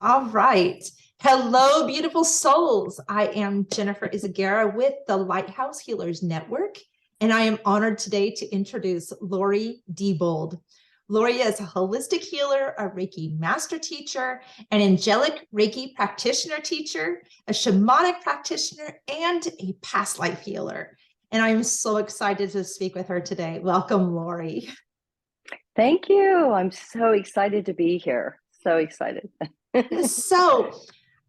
All right. Hello, beautiful souls. I am Jennifer Izagara with the Lighthouse Healers Network, and I am honored today to introduce Lori Diebold. Lori is a holistic healer, a Reiki master teacher, an angelic Reiki practitioner teacher, a shamanic practitioner, and a past life healer. And I'm so excited to speak with her today. Welcome, Lori. Thank you. I'm so excited to be here. So excited. So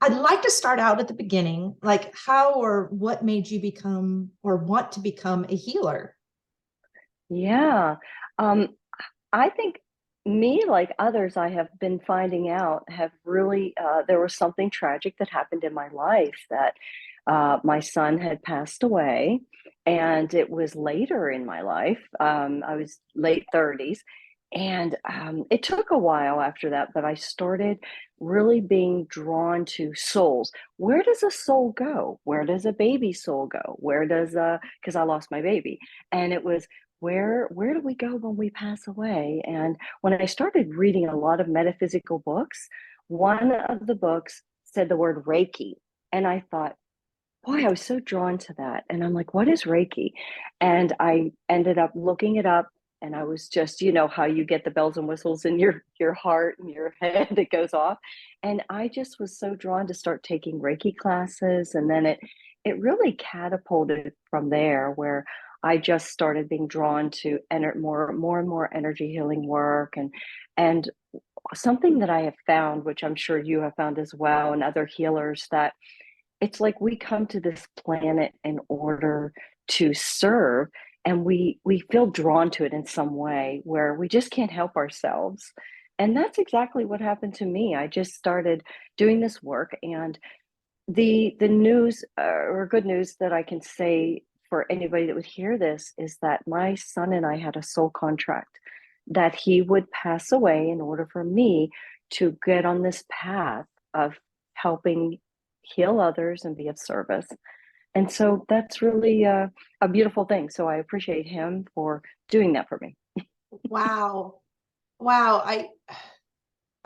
I'd like to start out at the beginning, like how or what made you become or want to become a healer? Yeah. I think me, like others I have been finding out, have really, there was something tragic that happened in my life that my son had passed away. And it was later in my life. I was late 30s. And it took a while after that, but I started really being drawn to souls. Where does a soul go? Where does a baby soul go? Where does, because I lost my baby. And it was, where do we go when we pass away? And when I started reading a lot of metaphysical books, one of the books said the word Reiki. And I thought, boy, I was so drawn to that. And I'm like, what is Reiki? And I ended up looking it up. And I was just, how you get the bells and whistles in your heart and your head, it goes off. And I just was so drawn to start taking Reiki classes. And then it really catapulted from there, where I just started being drawn to enter more and more energy healing work. And something that I have found, which I'm sure you have found as well, and other healers, that it's like we come to this planet in order to serve, and we feel drawn to it in some way where we just can't help ourselves. And that's exactly what happened to me. I just started doing this work, and the news, or good news that I can say for anybody that would hear this, is that my son and I had a soul contract that he would pass away in order for me to get on this path of helping heal others and be of service. And so that's really a beautiful thing. So I appreciate him for doing that for me. Wow. Wow. I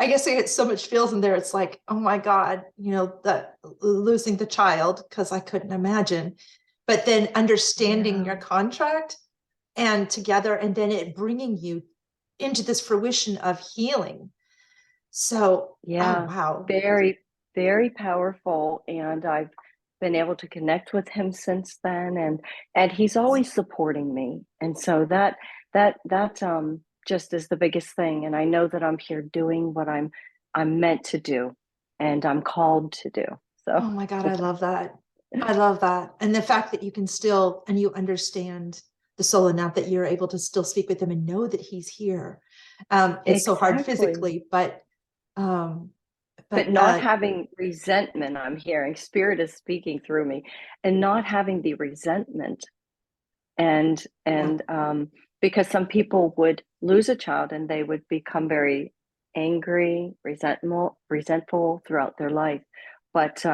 guess I get so much feels in there. It's like, oh my God, that losing the child, because I couldn't imagine. But then understanding your contract and together, and then it bringing you into this fruition of healing. So, oh wow. Very, very powerful. And I've been able to connect with him since then, and he's always supporting me. And so that just is the biggest thing. And I know that I'm here doing what I'm meant to do, and I'm called to do. So Oh my God, I love that. I love that. And the fact that you can still, and you understand the soul enough that you're able to still speak with him and know that he's here. It's so hard physically, but not having resentment. I'm hearing spirit is speaking through me, and not having the resentment. And because some people would lose a child and they would become very angry, resentful throughout their life. But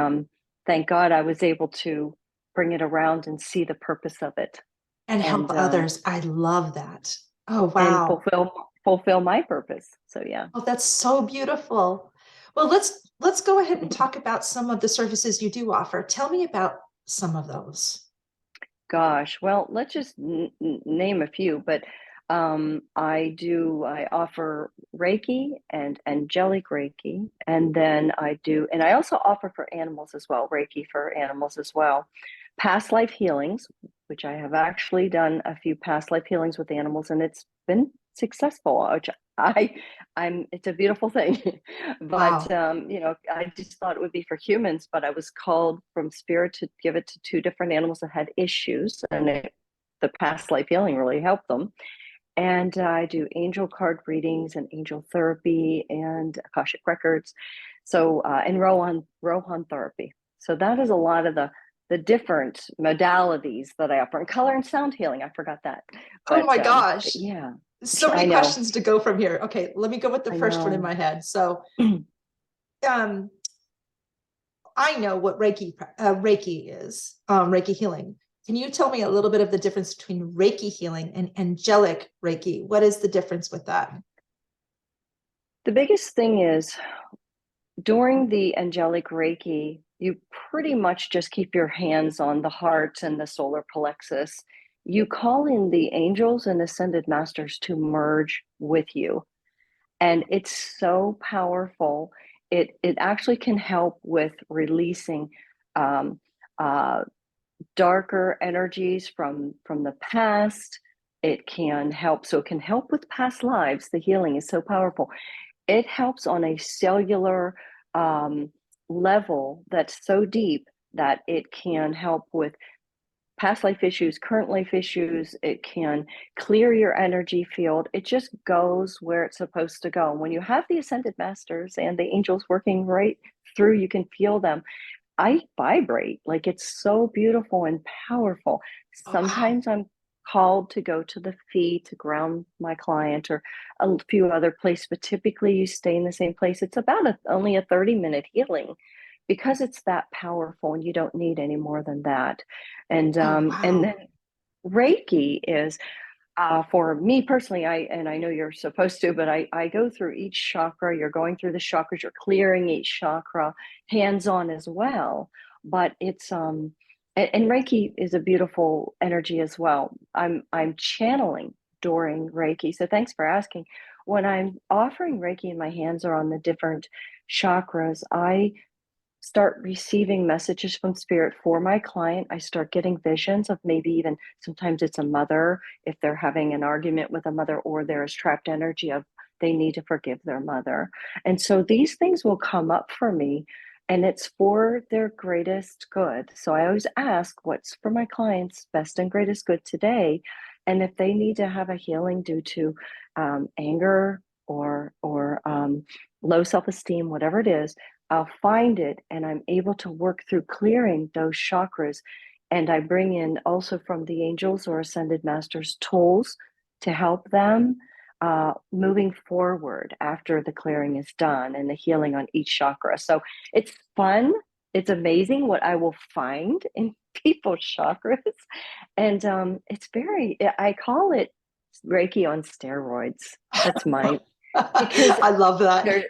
thank God I was able to bring it around and see the purpose of it and help others. I love that. Oh wow. And fulfill my purpose. So yeah. Oh, that's so beautiful. Well, let's go ahead and talk about some of the services you do offer. Tell me about some of those. Gosh, well, let's just name a few, but I offer Reiki and angelic Reiki, and then I also offer for animals as well, Reiki for animals as well. Past life healings, which I have actually done a few past life healings with animals, and it's been successful, which it's a beautiful thing. But Wow. I just thought it would be for humans, but I was called from spirit to give it to two different animals that had issues, and the past life healing really helped them. And I do angel card readings and angel therapy and Akashic records. So and Rohan therapy. So that is a lot of the different modalities that I offer. And color and sound healing, I forgot that. But, Oh my gosh. yeah. So many questions to go from here. Okay, let me go with the first one in my head. So I know what Reiki is, Reiki healing. Can you tell me a little bit of the difference between Reiki healing and angelic Reiki? What is the difference with that? The biggest thing is During the Angelic Reiki, you pretty much just keep your hands on the heart and the solar plexus. You call in the angels and ascended masters to merge with you. And it's so powerful. It actually can help with releasing um, uh, darker energies from the past. It can help. So it can help with past lives. The healing is so powerful. It helps on a cellular um, level that's so deep that it can help with past life issues, current life issues. It can clear your energy field. It just goes where it's supposed to go. And when you have the ascended masters and the angels working right through, you can feel them. I vibrate. Like, it's so beautiful and powerful. Oh, wow. Sometimes I'm called to go to the feet to ground my client, or a few other places, but typically you stay in the same place. It's about only a 30-minute healing because it's that powerful, and you don't need any more than that. And Oh, and wow. then Reiki is for me personally, I know you're supposed to, but I go through each chakra. You're going through the chakras, you're clearing each chakra, hands-on as well. But it's and Reiki is a beautiful energy as well. I'm channeling during Reiki. So thanks for asking. When I'm offering Reiki and my hands are on the different chakras, I start receiving messages from spirit for my client. I start getting visions of maybe even sometimes it's a mother, if they're having an argument with a mother, or there's trapped energy of they need to forgive their mother. And so these things will come up for me, and it's for their greatest good. So I always ask, what's for my client's best and greatest good today? And if they need to have a healing due to anger or low self-esteem, whatever it is, I'll find it, and I'm able to work through clearing those chakras. And I bring in also from the angels or ascended masters tools to help them moving forward after the clearing is done and the healing on each chakra. So it's fun. It's amazing what I will find in people's chakras. And it's I call it Reiki on steroids. That's my, because I love that. there,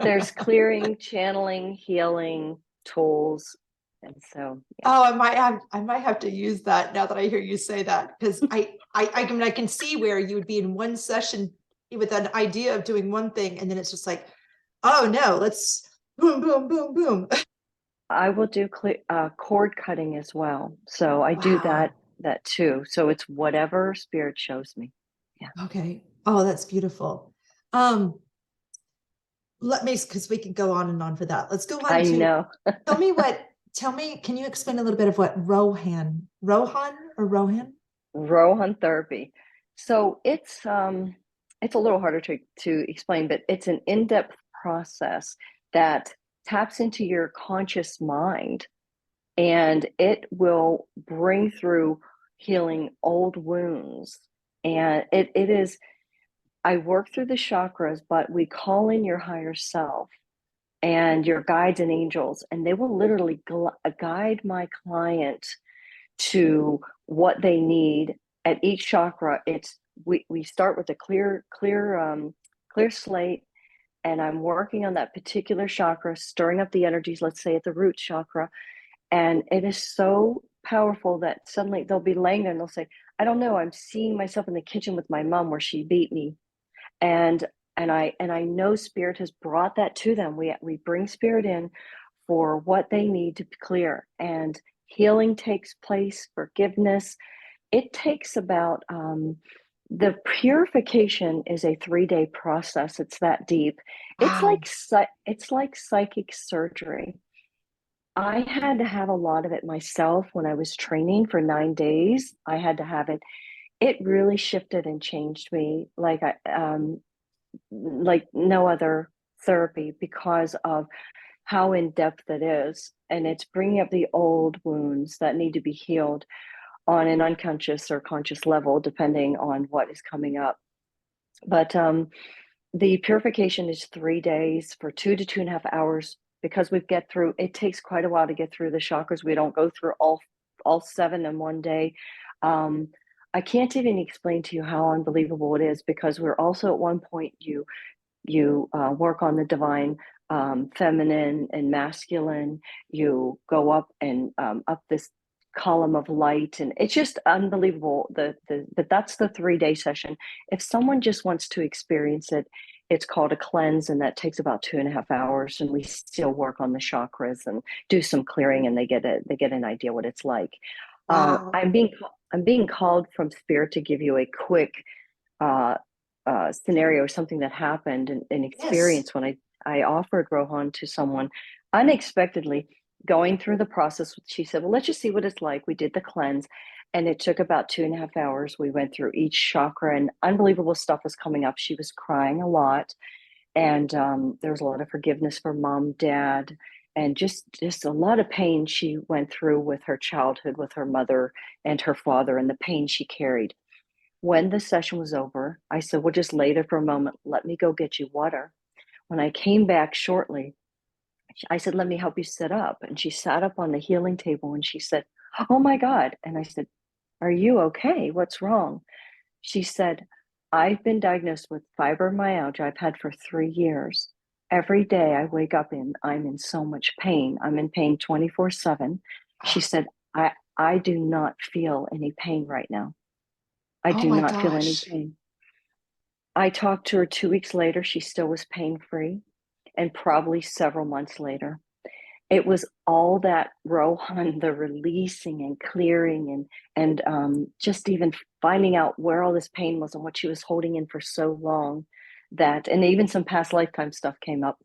there's clearing, channeling, healing tools. And so, yeah. Oh, I might have to use that now that I hear you say that, because I mean, I can see where you would be in one session with an idea of doing one thing, and then it's just like, oh no, let's boom, boom, boom, boom. I will do cord cutting as well. So I do Wow. that too. So it's whatever spirit shows me. Yeah. Okay. Oh, that's beautiful. Um, let me, because we could go on and on for that. Let's go on I to know. tell me, can you explain a little bit of what Rohan or Rohan? Rohan therapy. So it's a little harder to explain, but it's an in-depth process that taps into your conscious mind, and it will bring through healing old wounds. And it is, I work through the chakras, but we call in your higher self and your guides and angels, and they will literally guide my client to what they need at each chakra. It's we start with a clear slate, and I'm working on that particular chakra, stirring up the energies, let's say at the root chakra. And it is so powerful that suddenly they'll be laying there and they'll say, I don't know, I'm seeing myself in the kitchen with my mom where she beat me. And I know spirit has brought that to them. We bring spirit in for what they need to clear, and healing takes place, forgiveness. It takes about the purification is a 3-day process. It's that deep. Wow. It's like psychic surgery. I had to have a lot of it myself when I was training for 9 days. I had to have it. It really shifted and changed me like no other therapy, because of how in depth it is. And it's bringing up the old wounds that need to be healed on an unconscious or conscious level, depending on what is coming up. But the purification is 3 days for 2 to 2.5 hours, because we get through, it takes quite a while to get through the chakras. We don't go through all 7 in one day. Um, I can't even explain to you how unbelievable it is, because we're also at one point, you work on the divine feminine and masculine. You go up and up this column of light, and it's just unbelievable. But that's the 3-day session. If someone just wants to experience it, it's called a cleanse, and that takes about 2.5 hours. And we still work on the chakras and do some clearing, and they get an idea what it's like. Wow. I'm being called from spirit to give you a quick scenario, something that happened, an Yes. experience when I offered Rohan to someone unexpectedly. Going through the process, she said, well, let's just see what it's like. We did the cleanse, and it took about 2.5 hours. We went through each chakra, and unbelievable stuff was coming up. She was crying a lot, and there was a lot of forgiveness for mom, dad, and just a lot of pain she went through with her childhood, with her mother and her father, and the pain she carried. When the session was over, I said, well, just lay there for a moment. Let me go get you water. When I came back shortly, I said, let me help you sit up. And she sat up on the healing table and she said, oh my God. And I said, are you okay? What's wrong? She said, I've been diagnosed with fibromyalgia. I've had for 3 years. Every day I wake up and I'm in so much pain. I'm in pain 24/7. She said, I do not feel any pain right now. I Oh do my not feel any gosh. pain. I talked to her 2 weeks later. She still was pain free. And probably several months later, it was all that Rohan, the releasing and clearing and just even finding out where all this pain was and what she was holding in for so long, that, and even some past lifetime stuff came up,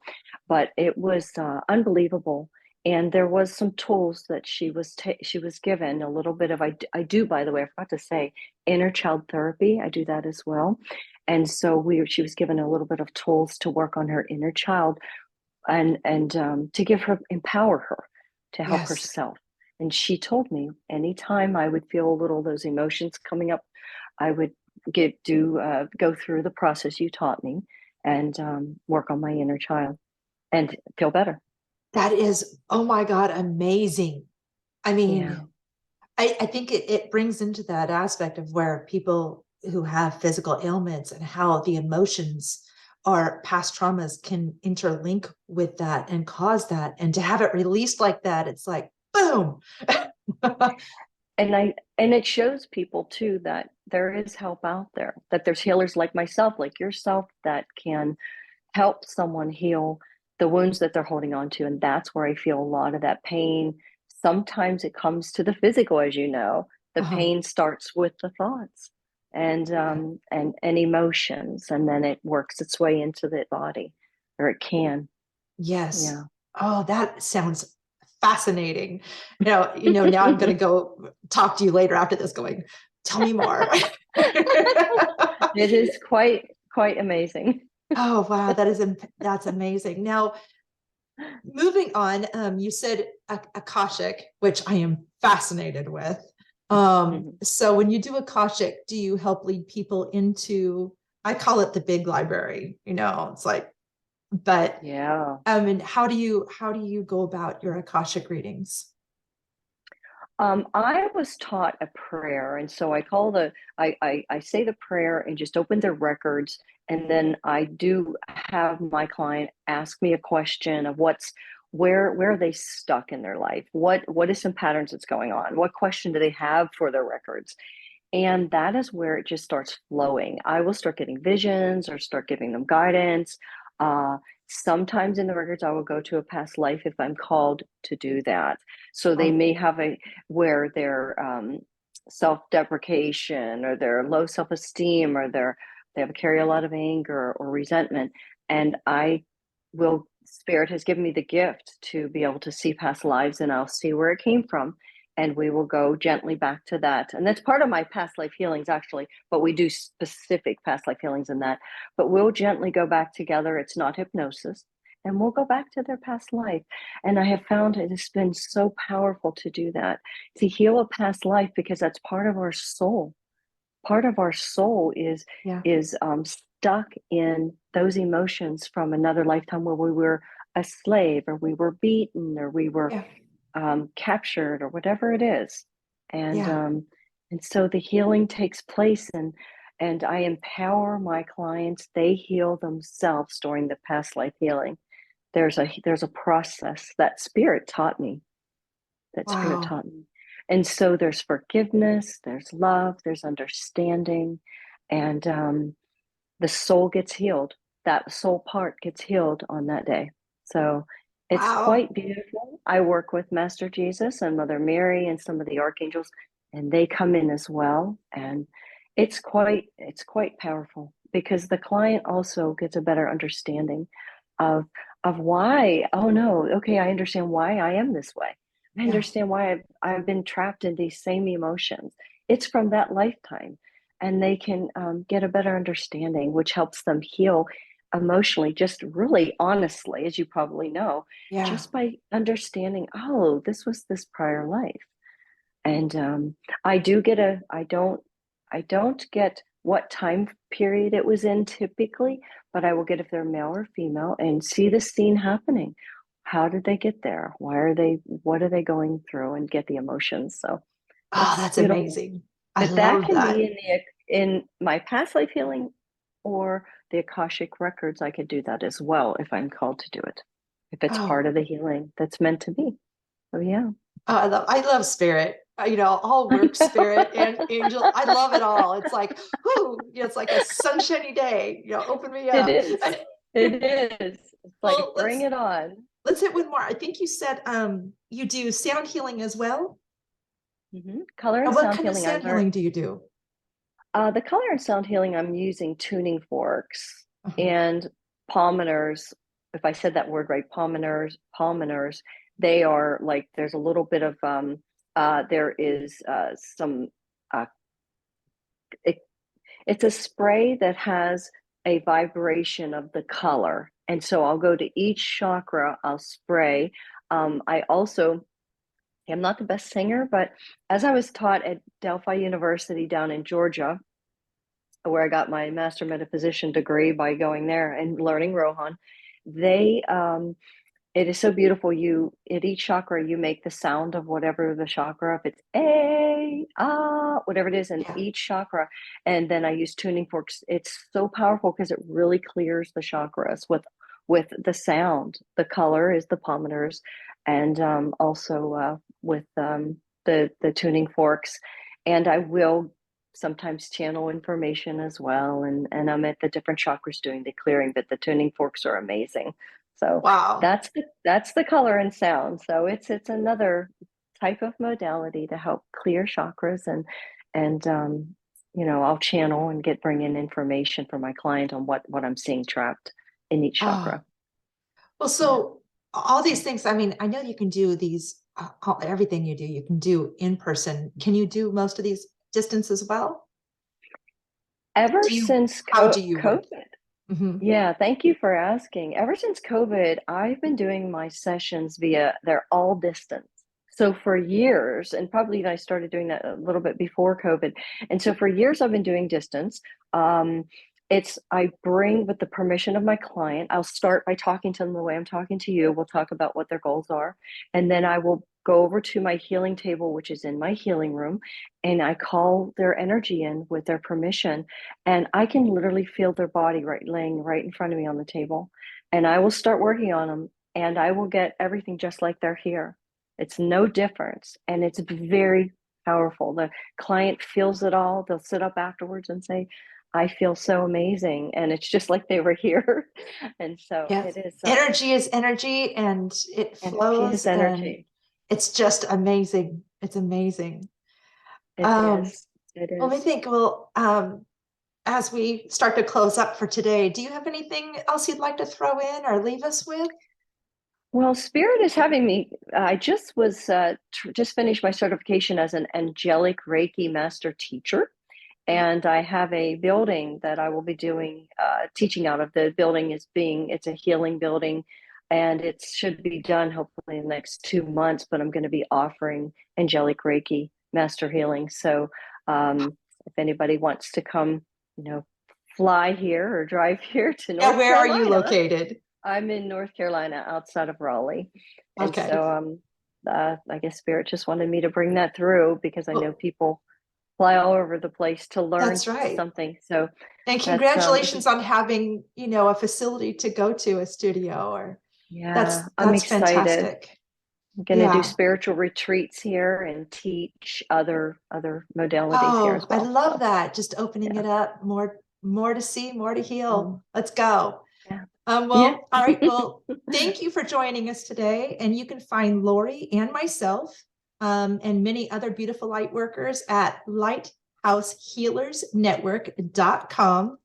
but it was unbelievable. And there was some tools that she was given a little bit of. I do, by the way, I forgot to say, inner child therapy. I do that as well. And so she was given a little bit of tools to work on her inner child, and to give her, empower her to help Yes. herself. And she told me anytime I would feel a little those emotions coming up, I would go through the process you taught me, and work on my inner child and feel better. That is, oh my God, amazing. I Yeah. mean, I think it brings into that aspect of where people who have physical ailments and how the emotions or past traumas can interlink with that and cause that. And to have it released like that, it's like, boom. And it shows people too that there is help out there, that there's healers like myself, like yourself, that can help someone heal the wounds that they're holding on to. And that's where I feel a lot of that pain. Sometimes it comes to the physical, as you know. The Uh-huh. pain starts with the thoughts and emotions, and then it works its way into the body, or it can. Yes. Yeah. Oh, that sounds fascinating. Now I'm going to go talk to you later after this going, tell me more. It is quite amazing. Oh, wow. That's amazing. Now, moving on, you said Akashic, which I am fascinated with. Mhm. So when you do Akashic, do you help lead people into, I call it the big library, it's like, but Yeah. and how do you go about your Akashic readings? I was taught a prayer, and so I say the prayer and just open their records, and then I do have my client ask me a question of where are they stuck in their life, what is some patterns that's going on, what question do they have for their records, and that is where it just starts flowing. I will start getting visions or start giving them guidance. Uh, Sometimes in the records, I will go to a past life if I'm called to do that. So they Oh, may have where their self-deprecation or their low self-esteem, or they have carry a lot of anger or resentment. And Spirit has given me the gift to be able to see past lives, and I'll see where it came from, and we will go gently back to that. And that's part of my past life healings, actually, but we do specific past life healings in that. But we'll gently go back together. It's not hypnosis. And we'll go back to their past life. And I have found it has been so powerful to do that, to heal a past life, because that's part of our soul. Part of our soul yeah, is stuck in those emotions from another lifetime, where we were a slave, or we were beaten, or we were yeah, captured, or whatever it is. And yeah. um, and so the healing takes place, and I empower my clients. They heal themselves during the past life healing. There's a process that spirit taught me. That spirit Wow. taught me. And so there's forgiveness, there's love, there's understanding, and the soul gets healed. That soul part gets healed on that day. So it's Wow. quite beautiful. I work with Master Jesus and Mother Mary and some of the archangels, and they come in as well. And it's quite powerful because the client also gets a better understanding of of why, oh no, okay, I understand why I am this way. I Yeah. understand why I've been trapped in these same emotions. It's from that lifetime, and they can get a better understanding, which helps them heal emotionally, just really honestly, as you probably know, Yeah. just by understanding, oh, this was this prior life. And I don't get what time period it was in typically, but I will get if they're male or female and see the scene happening. How did they get there? What are they going through, and get the emotions? So Oh, it's that's beautiful. amazing. I But that love can that. be in my past life healing or the Akashic records. I could do that as well if I'm called to do it. If it's part Oh, of the healing that's meant to be. Oh yeah. oh, I love spirit. All I work know. spirit and angel. I love it all. It's like, whoo, it's like a sunshiny day. Open me It up. is. It is. It's like Well, bring it on. let's hit one more. I think you said you do sound healing as well. Color and And what sound kind of healing. I sound learned healing do you do? the color and sound healing. I'm using tuning forks Uh-huh. and palmeters. If I said that word right, palmeters. They are like, there's a little bit of there is some uh, it, it's a spray that has a vibration of the color. And so I'll go to each chakra, I'll spray. I also am not the best singer, but as I was taught at Delphi University down in Georgia, where I got my master metaphysician degree by going there and learning Rohan, they it is so beautiful. You at each chakra you make the sound of whatever the chakra, if it's a whatever it is in Yeah. each chakra, and then I use tuning forks. It's so powerful because it really clears the chakras with the sound. The color is the palmeters, and also with the tuning forks, and I will sometimes channel information as well, and I'm at the different chakras doing the clearing, but the tuning forks are amazing. So Wow. that's the color and sound. So it's another type of modality to help clear chakras, and I'll channel and bring in information for my client on what I'm seeing trapped in each Oh, chakra. well, Yeah. so all these things, I mean, I know you can do these, everything you do, you can do in person. Can you do most of these distance as well? Ever Do you, since how do you work? COVID, Mhm. yeah, thank you for asking. Ever since COVID, I've been doing my sessions they're all distance. So for years, and probably I started doing that a little bit before COVID. And so for years, I've been doing distance. Um, I bring, with the permission of my client, I'll start by talking to them the way I'm talking to you. We'll talk about what their goals are. And then I will go over to my healing table, which is in my healing room, and I call their energy in with their permission, and I can literally feel their body laying right in front of me on the table. And I will start working on them, and I will get everything just like they're here. It's no difference. And it's very powerful. The client feels it all. They'll sit up afterwards and say, I feel so amazing. And it's just like they were here. And so it Yes. is Energy is energy and it energy flows is and energy. it's just amazing. It's amazing. It Um, is. It let me is. think. Well, as we start to close up for today, do you have anything else you'd like to throw in or leave us with? Well, Spirit is having me. I just finished my certification as an Angelic Reiki Master Teacher, and I have a building that I will be doing teaching out of. The building it's a healing building, and it should be done hopefully in the next 2 months. But I'm going to be offering Angelic Reiki Master Healing. So if anybody wants to come, you know, fly here or drive here to Yeah, North where are you Carolina. located? I'm in North Carolina, outside of Raleigh, and Okay. so I guess Spirit just wanted me to bring that through because I know Well, people. fly all over the place to learn That's right. something. So And that's congratulations on having, a facility to go to, a studio, or yeah, I'm that's excited. fantastic. I'm going to do Yeah. spiritual retreats here and teach other modalities here Oh, as I well. love So that. Just opening yeah. it up, more to see, more to heal. Mm, Let's go. yeah. Yeah. Well, all right. Well, thank you for joining us today. And you can find Lori and myself, and many other beautiful light workers at lighthousehealersnetwork.com.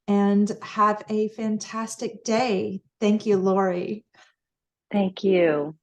And have a fantastic day. Thank you, Lori. Thank you.